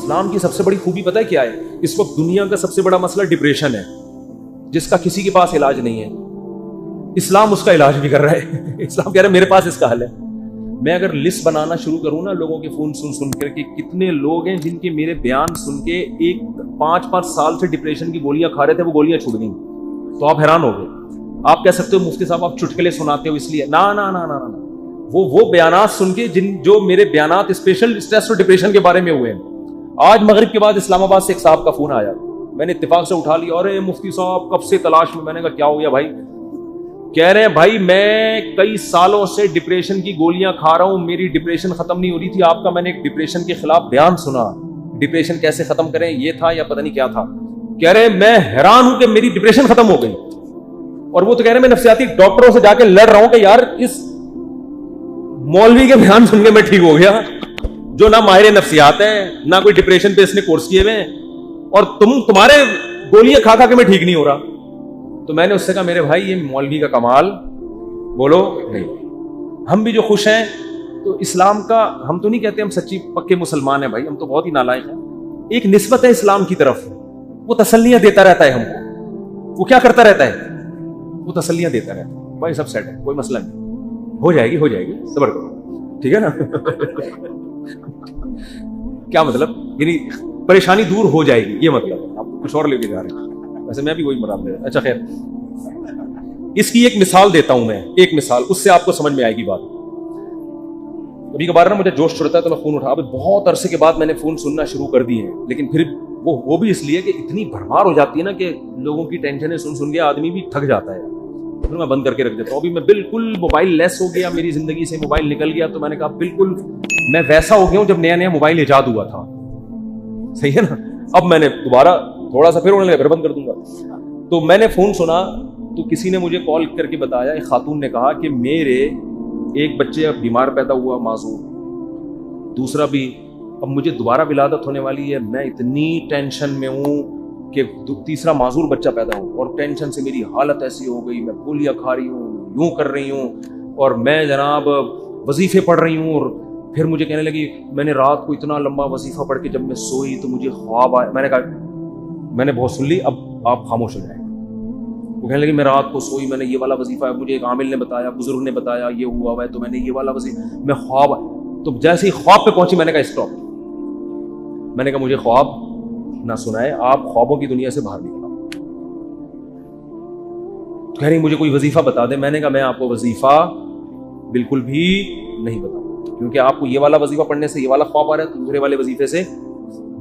اسلام کی سب سے بڑی خوبی پتہ ہے کیا ہے؟ اس وقت دنیا کا سب سے بڑا مسئلہ ڈپریشن ہے، جس کا کسی کے پاس علاج نہیں ہے. اسلام اس کا علاج بھی کر رہا ہے. اسلام کہہ رہا ہے میرے پاس اس کا حل ہے. میں اگر لسٹ بنانا شروع کروں نا لوگوں کے فون سن کر کہ کتنے لوگ ہیں جن کے میرے بیان سن کے 5 سال سے ڈپریشن کی گولیاں کھا رہے تھے، وہ گولیاں چھوٹ گئیں، تو آپ حیران ہو گئے. آپ کہہ سکتے ہو مفتی صاحب آپ چٹکلے سناتے ہو اس لیے. نا نا نا نا نا، وہ بیانات سن کے جو میرے بیانات اسپیشل اسٹریس اور ڈپریشن کے بارے میں ہوئے ہیں. آج مغرب کے بعد اسلام آباد سے ایک صاحب کا فون آیا، میں نے اتفاق سے اٹھا لیا. ارے مفتی صاحب کب سے تلاش میں. میں نے کہا کیا ہو گیا بھائی؟ کہہ رہے ہیں بھائی میں کئی سالوں سے ڈپریشن کی گولیاں کھا رہا ہوں، میری ڈپریشن ختم نہیں ہو رہی تھی. آپ کا میں نے ایک ڈپریشن کے خلاف بیان سنا، ڈپریشن کیسے ختم کریں یہ تھا یا پتہ نہیں کیا تھا. کہہ رہے ہیں میں حیران ہوں کہ میری ڈپریشن ختم ہو گئی. اور وہ تو کہہ رہے ہیں میں نفسیاتی ڈاکٹروں سے جا کے لڑ رہا ہوں کہ یار اس مولوی کے بیان سن کے میں ٹھیک ہو گیا جو نہ ماہر نفسیات ہے نہ کوئی ڈپریشن پہ اس نے کورس کیے ہوئے ہیں، اور تمہارے گولیاں کھا کھا کے میں ٹھیک نہیں ہو رہا. تو میں نے اس سے کہا میرے بھائی یہ مولوی کا کمال بولو نہیں. ہم بھی جو خوش ہیں تو اسلام کا، ہم تو نہیں کہتے ہم سچی پکے مسلمان ہیں بھائی، ہم تو بہت ہی نالائق ہیں. ایک نسبت ہے اسلام کی طرف، وہ تسلیاں دیتا رہتا ہے ہم کو. وہ کیا کرتا رہتا ہے؟ وہ تسلیاں دیتا رہتا ہے. بھائی سب سیٹ ہے، کوئی مسئلہ نہیں، ہو جائے گی، صبر کرو، ٹھیک ہے نا. کیا مطلب؟ یعنی پریشانی دور ہو جائے گی، یہ مطلب. آپ کچھ اور لے کے جا رہے ہیں، ویسے میں بھی وہی مراد لے رہا. اچھا خیر، اس کی ایک مثال دیتا ہوں میں، ایک مثال، اس سے آپ کو سمجھ میں آئے گی بات. کبھی کبھار نا مجھے جوش چڑھتا ہے تو میں فون اٹھا. ابھی بہت عرصے کے بعد میں نے فون سننا شروع کر دی ہے، لیکن پھر وہ بھی اس لیے کہ اتنی بھرمار ہو جاتی ہے نا کہ لوگوں کی ٹینشنیں سن کے آدمی بھی تھک جاتا ہے. پھر میں بند کر کے رکھ دیتا ہوں. ابھی میں بالکل موبائل لیس ہو گیا، میری زندگی سے موبائل نکل گیا. تو میں نے کہا بالکل میں ویسا ہو گیا ہوں جب نیا موبائل ایجاد ہوا تھا. صحیح ہے نا. اب میں نے دوبارہ تھوڑا سا پھر ہونے لگا، پھر بند کر دوں گا. تو میں نے فون سنا تو کسی نے مجھے کال کر کے بتایا، ایک خاتون نے کہا کہ میرے ایک بچے اب بیمار پیدا ہوا معذور، دوسرا بھی اب مجھے دوبارہ ولادت ہونے والی ہے. میں اتنی ٹینشن میں ہوں کہ تیسرا معذور بچہ پیدا ہو، اور ٹینشن سے میری حالت ایسی ہو گئی، میں گولیاں کھا رہی ہوں، یوں کر رہی ہوں، اور میں جناب وظیفے پڑھ رہی ہوں. اور پھر مجھے کہنے لگی میں نے رات کو اتنا لمبا وظیفہ پڑھ کے جب میں سوئی تو مجھے خواب آیا. میں نے کہا میں نے بہت سن لی، اب آپ خاموش ہو جائیں. وہ کہنے لگی میں رات کو سوئی، میں نے یہ والا وظیفہ، مجھے ایک عامل نے بتایا، بزرگ نے بتایا یہ ہوا ہوا ہے، تو میں نے یہ والا وظیفہ، میں خواب. تو جیسے ہی خواب پہ پہنچی میں نے کہا اسٹاپ. میں نے کہا مجھے خواب نہ سنائے، آپ خوابوں کی دنیا سے باہر نکلا. کہہ رہی مجھے کوئی وظیفہ بتا دے. میں نے کہا میں آپ کو وظیفہ بالکل بھی نہیں بتاؤں، کیونکہ آپ کو یہ والا وظیفہ پڑھنے سے یہ والا خواب آ رہا ہے، دوسرے والے وظیفے سے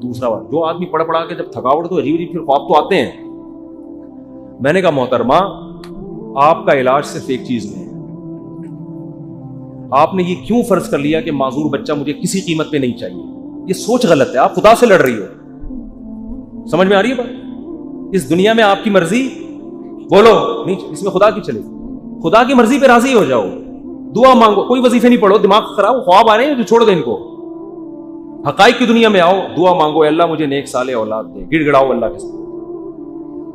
دوسرا والا. جو آدمی پڑھ کے جب تھکاوٹ تو عجیب عجیب پھر خواب تو آتے ہیں. میں نے کہا محترمہ آپ کا علاج صرف ایک چیز میں ہے. آپ نے یہ کیوں فرض کر لیا کہ معذور بچہ مجھے کسی قیمت پہ نہیں چاہیے؟ یہ سوچ غلط ہے. آپ خدا سے لڑ رہی ہو. سمجھ میں آ رہی ہے بات؟ اس دنیا میں آپ کی مرضی بولو نہیں، اس میں خدا کی چلے. خدا کی مرضی پہ راضی ہو جاؤ، دعا مانگو، کوئی وظیفے نہیں پڑھو. دماغ خراب خواب آ رہے ہیں جو چھوڑ دیں ان کو. حقائق کی دنیا میں آؤ، دعا مانگو، اے اللہ مجھے نیک صالح اولاد دے، گڑ گڑاؤ اللہ کے ساتھ،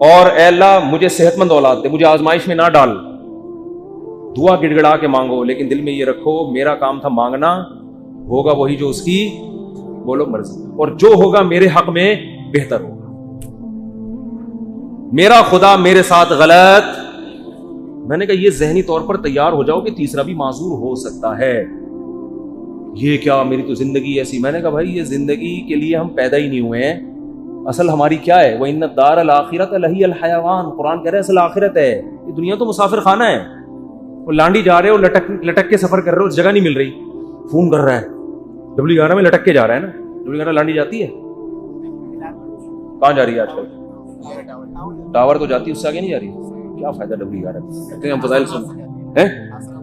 اور اے اللہ مجھے صحت مند اولاد دے، مجھے آزمائش میں نہ ڈال. دعا گڑ گڑا کے مانگو، لیکن دل میں یہ رکھو میرا کام تھا مانگنا، ہوگا وہی جو اس کی بولو مرضی، اور جو ہوگا میرے حق میں بہتر ہوگا. میرا خدا میرے ساتھ غلط. میں نے کہا یہ ذہنی طور پر تیار ہو جاؤ کہ تیسرا بھی معذور ہو سکتا ہے. یہ کیا میری تو زندگی ایسی. میں نے کہا بھائی یہ زندگی کے لیے ہم پیدا ہی نہیں ہوئے ہیں. اصل ہماری کیا ہے؟ وَإِنَّ الدَّارَ الْآخِرَةَ لَهِيَ الْحَيَوَانُ. قرآن کہہ رہے ہیں اصل آخرت ہے. یہ دنیا تو مسافر خانہ ہے. وہ لانڈی جا رہے ہو، لٹک کے سفر کر رہے ہو، جگہ نہیں مل رہی، فون کر رہا ہے. W11 میں لٹک کے جا رہا ہے نا. W11 لانڈی جاتی ہے؟ کہاں جا رہی ہے آج کل؟ ٹاور تو جاتی ہے، اس سے آگے نہیں جا رہی. کیا فائدہ W11 ہم فضائل سن.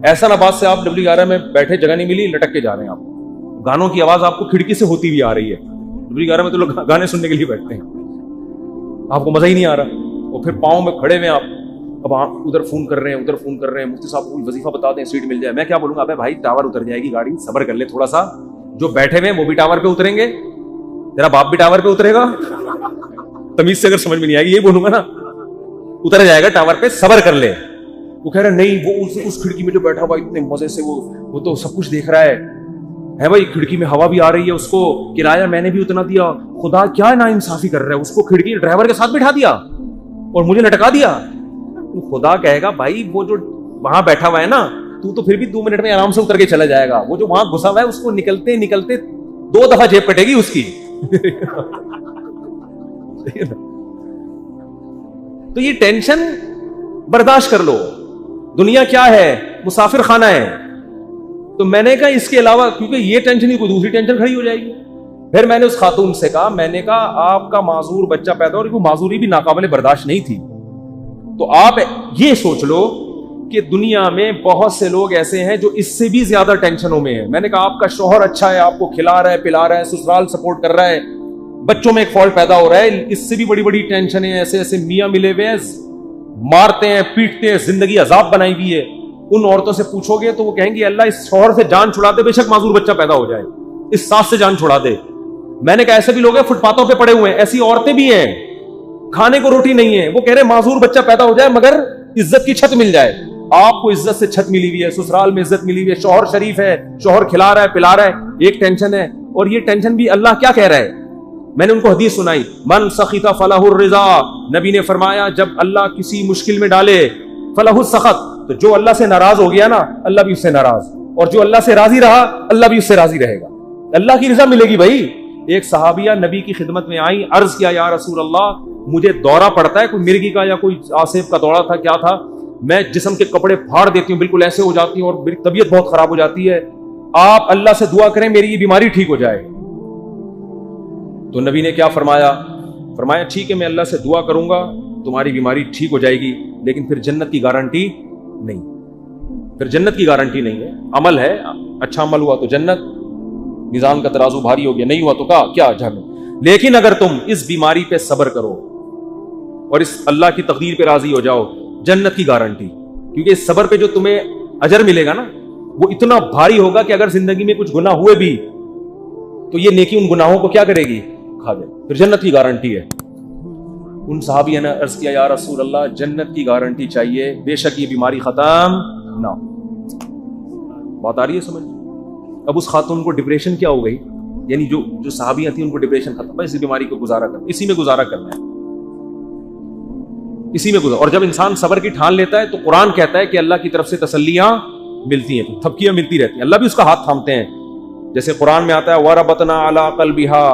ایسا نباز سے آپ W11 میں بیٹھے، جگہ نہیں ملی، لٹک کے جا رہے ہیں. آپ گانوں کی آواز آپ کو کھڑکی سے ہوتی ہوئی آ رہی ہے. W11 میں تو لوگ گانے سننے کے لیے بیٹھتے ہیں، آپ کو مزہ ہی نہیں آ رہا. اور پھر پاؤں میں کھڑے ہوئے آپ، اب آپ ادھر فون کر رہے ہیں، ادھر فون کر رہے ہیں. مفتی صاحب کو وظیفہ بتا دیں، سیٹ مل جائے. میں کیا بولوں گا؟ ابے بھائی ٹاور اتر جائے گی گاڑی، صبر کر لے تھوڑا سا. جو بیٹھے ہوئے وہ بھی ٹاور پہ اتریں گے، تیرا باپ بھی ٹاور پہ اترے گا. تمیز سے اگر سمجھ میں نہیں آئے گی، یہ بولوں گا نا، اتر جائے گا ٹاور پہ، صبر کر لے. وہ کہہ رہا نہیں، وہ اس کھڑکی میں جو بیٹھا ہوا اتنے مزے سے وہ تو سب کچھ دیکھ رہا ہے. ہے بھائی, کھڑکی میں ہوا بھی آ رہی ہے, اس کو کرایہ میں نے بھی اتنا دیا, خدا کیا نا انصافی کر رہا ہے, اس کو کھڑکی ڈرائیور کے ساتھ بٹھا دیا اور مجھے لٹکا دیا. خدا کہے گا بھائی وہ جو وہاں بیٹھا ہوا ہے نا, تو پھر بھی 2 منٹ میں آرام سے اتر کے چلا جائے گا, وہ جو وہاں گھسا ہوا ہے اس کو نکلتے نکلتے 2 دفعہ جیب کٹے گی اس کی. تو یہ ٹینشن برداشت کر لو. دنیا کیا ہے؟ مسافر خانہ ہے. تو میں نے کہا اس کے علاوہ, کیونکہ یہ ٹینشن ہی کوئی دوسری ٹینشن کھڑی ہو جائے گی. پھر میں نے اس خاتون سے کہا, میں نے کہا آپ کا معذور بچہ پیدا ہو, معذوری بھی ناقابل برداشت نہیں تھی, تو آپ یہ سوچ لو کہ دنیا میں بہت سے لوگ ایسے ہیں جو اس سے بھی زیادہ ٹینشنوں میں ہیں. میں نے کہا آپ کا شوہر اچھا ہے, آپ کو کھلا رہا ہے پلا رہا ہے, سسرال سپورٹ کر رہا ہے, بچوں میں ایک فالٹ پیدا ہو رہا ہے, اس سے بھی بڑی بڑی ٹینشنیں, ایسے ایسے میاں ملے ہوئے ہیں, مارتے ہیں پیٹتے ہیں, زندگی عذاب بنائی ہوئی ہے. ان عورتوں سے پوچھو گے تو وہ کہیں گے اللہ اس شوہر سے جان چھڑا دے, بے شک معذور بچہ پیدا ہو جائے, اس ساس سے جان چھڑا دے. میں نے کہا ایسے بھی لوگ ہیں فٹ پاتھوں پہ پڑے ہوئے ہیں, ایسی عورتیں بھی ہیں, کھانے کو روٹی نہیں ہے, وہ کہہ رہے معذور بچہ پیدا ہو جائے مگر عزت کی چھت مل جائے. آپ کو عزت سے چھت ملی ہوئی ہے, سسرال میں عزت ملی ہوئی ہے, شوہر شریف ہے, شوہر کھلا رہا ہے پلا رہا ہے, ایک ٹینشن ہے. اور یہ ٹینشن بھی اللہ کیا کہہ رہا ہے, میں نے ان کو حدیث سنائی, من سخط فلہ الرضا, نبی نے فرمایا جب اللہ کسی مشکل میں ڈالے فلہ السخط, تو جو اللہ سے ناراض ہو گیا نا اللہ بھی اس سے ناراض, اور جو اللہ سے راضی رہا اللہ بھی اس سے راضی رہے گا. اللہ کی رضا ملے گی بھائی. ایک صحابیہ نبی کی خدمت میں آئی, عرض کیا یا رسول اللہ مجھے دورہ پڑتا ہے, کوئی مرگی کا یا کوئی آصف کا دورہ تھا, کیا تھا, میں جسم کے کپڑے پھاڑ دیتی ہوں, بالکل ایسے ہو جاتی ہوں, اور میری طبیعت بہت خراب ہو جاتی ہے, آپ اللہ سے دعا کریں میری یہ بیماری ٹھیک ہو جائے. تو نبی نے کیا فرمایا, فرمایا ٹھیک ہے میں اللہ سے دعا کروں گا تمہاری بیماری ٹھیک ہو جائے گی, لیکن پھر جنت کی گارنٹی نہیں, پھر جنت کی گارنٹی نہیں ہے. عمل ہے, اچھا عمل ہوا تو جنت, میزان کا ترازو بھاری ہو گیا, نہیں ہوا تو کیا جہنم. لیکن اگر تم اس بیماری پہ صبر کرو اور اس اللہ کی تقدیر پہ راضی ہو جاؤ, جنت کی گارنٹی. کیونکہ اس صبر پہ جو تمہیں اجر ملے گا نا وہ اتنا بھاری ہوگا کہ اگر زندگی میں کچھ گناہ ہوئے بھی تو یہ نیکی ان گناہوں کو کیا کرے گی, کھا جائے, پھر جنت کی گارنٹی ہے. ان صحابیوں نے عرض کیا یا رسول اللہ جنت کی گارنٹی چاہیے, بے شک یہ بیماری ختم نہ ہو. بات آ رہی ہے سمجھ؟ اب اس خاتون کو ڈپریشن کیا ہو گئی, یعنی جو صحابیاں تھیں ان کو ڈپریشن ختم, اسی بیماری کو گزارا کرنا, اسی میں گزارا کرنا ہے, اسی میں گزارا. اور جب انسان صبر کی ٹھان لیتا ہے تو قرآن کہتا ہے کہ اللہ کی طرف سے تسلیاں ملتی ہیں, تھپکیاں ملتی رہتی ہیں, اللہ بھی اس کا ہاتھ تھامتے ہیں. جیسے قرآن میں آتا ہے وَرَبَطْنَا عَلَىٰ قَلْبِهَا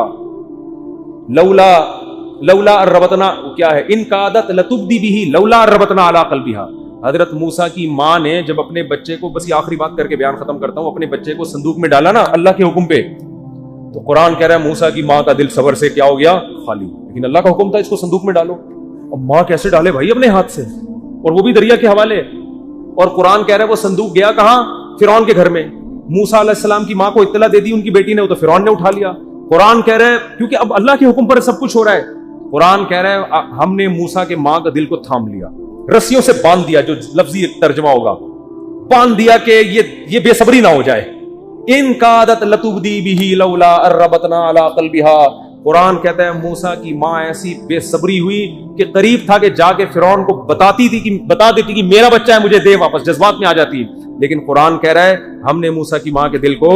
لولا الربطنا, کیا ہے, ان کادت لتبدی بِهِ لولا الربطنا عَلَىٰ قَلْبِهَا. حضرت موسیٰ کی ماں نے جب اپنے بچے کو, بس یہ آخری بات کر کے بیان ختم کرتا ہوں, اپنے بچے کو صندوق میں ڈالا نا اللہ کے حکم پہ, تو قرآن کہہ رہا ہے موسیٰ کی ماں کا دل صبر سے کیا ہو گیا, خالی. لیکن اللہ کا حکم تھا اس کو صندوق میں ڈالو. اب ماں کیسے ڈالے بھائی اپنے ہاتھ سے, اور وہ بھی دریا کے حوالے. اور قرآن کہہ رہا ہے وہ صندوق گیا کہاں, فرعون کے گھر میں. موسیٰ علیہ السلام کی ماں کو اطلاع دے دی ان کی بیٹی نے, وہ تو فرعون نے اٹھا لیا. قرآن کہہ رہا ہے کیونکہ اب اللہ کے حکم پر سب کچھ ہو رہا ہے, قرآن کہہ رہا ہے ہم نے موسیٰ کے ماں کا دل کو تھام لیا, رسیوں سے باندھ دیا, جو لفظی ترجمہ ہوگا باندھ دیا کہ یہ بے صبری نہ ہو جائے. ان کادت لتبدی بہ لولا الربطنا علی قلبہا. قرآن کہتا ہے موسیٰ کی ماں ایسی بے صبری ہوئی کہ قریب تھا کہ جا کے فرعون کو بتا دیتی کہ میرا بچہ ہے مجھے دے واپس, جذبات میں آ جاتی. لیکن قرآن کہہ رہا ہے ہم نے موسیٰ کی ماں کے دل کو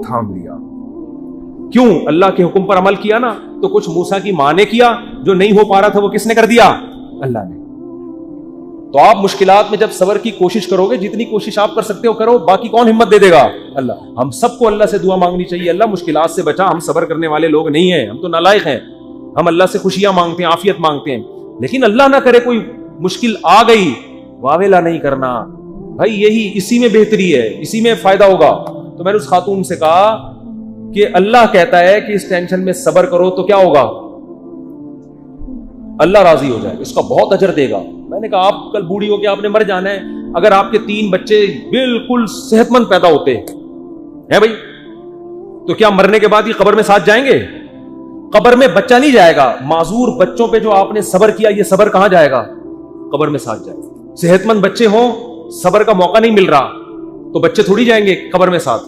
تھام لیا. کیوں؟ اللہ کے حکم پر عمل کیا نا, تو کچھ موسیٰ کی ماں نے کیا, جو نہیں ہو پا رہا تھا وہ کس نے کر دیا, اللہ نے. تو آپ مشکلات میں جب صبر کی کوشش کرو گے, جتنی کوشش آپ کر سکتے ہو کرو, باقی کون ہمت دے دے گا, اللہ. ہم سب کو اللہ سے دعا مانگنی چاہیے, اللہ مشکلات سے بچا, ہم صبر کرنے والے لوگ نہیں ہیں, ہم تو نالائق ہیں. ہم اللہ سے خوشیاں مانگتے ہیں, عافیت مانگتے ہیں, لیکن اللہ نہ کرے کوئی مشکل آ گئی, واویلا نہیں کرنا بھائی, یہی اسی میں بہتری ہے, اسی میں فائدہ ہوگا. تو میں نے اس خاتون سے کہا کہ اللہ کہتا ہے کہ اس ٹینشن میں صبر کرو تو کیا ہوگا, اللہ راضی ہو جائے, اس کا بہت اجر دے گا. میں نے کہا آپ کل بوڑھی ہو کے آپ نے مر جانا ہے, اگر آپ کے 3 بچے بالکل صحت مند پیدا ہوتے ہیں بھائی, تو کیا مرنے کے بعد یہ قبر میں ساتھ جائیں گے؟ قبر میں بچہ نہیں جائے گا. معذور بچوں پہ جو آپ نے صبر کیا, یہ صبر کہاں جائے گا, قبر میں ساتھ جائے گا. صحت مند بچے ہوں, صبر کا موقع نہیں مل رہا, تو بچے تھوڑی جائیں گے قبر میں ساتھ.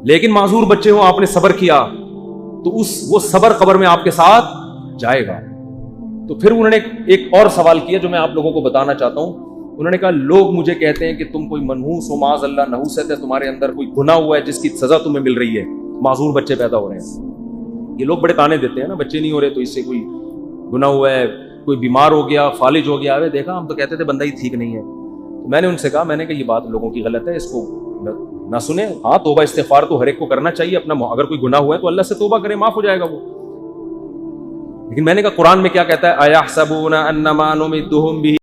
لیکن معذور بچے ہوں, آپ نے صبر کیا, تو وہ صبر قبر میں آپ کے ساتھ جائے گا. تو پھر انہوں نے ایک اور سوال کیا جو میں آپ لوگوں کو بتانا چاہتا ہوں انہوں نے کہا لوگ مجھے کہتے ہیں کہ تم کوئی منحوس ہو، معاذ اللہ نحوست ہے تمہارے اندر، کوئی گناہ ہوا ہے جس کی سزا تمہیں مل رہی ہے، معذور بچے پیدا ہو رہے ہیں۔ یہ لوگ بڑے تانے دیتے ہیں نا، بچے نہیں ہو رہے تو اس سے کوئی گناہ ہوا ہے، کوئی بیمار ہو گیا، فالج ہو گیا۔ دیکھا ہم تو کہتے تھے بندہ ہی ٹھیک نہیں ہے۔ تو میں نے ان سے کہا، میں نے کہا یہ بات لوگوں کی غلط ہے، اس کو نہ سنیں۔ ہاں توبہ استغفار تو ہر ایک کو کرنا چاہیے، اپنا اگر کوئی گناہ ہوا ہے تو اللہ سے توبہ کرے، معاف ہو جائے گا وہ۔ لیکن میں نے کہا قرآن میں کیا کہتا ہے، اَيَحْسَبُونَ أَنَّمَا نُمِدُّهُم بِهِ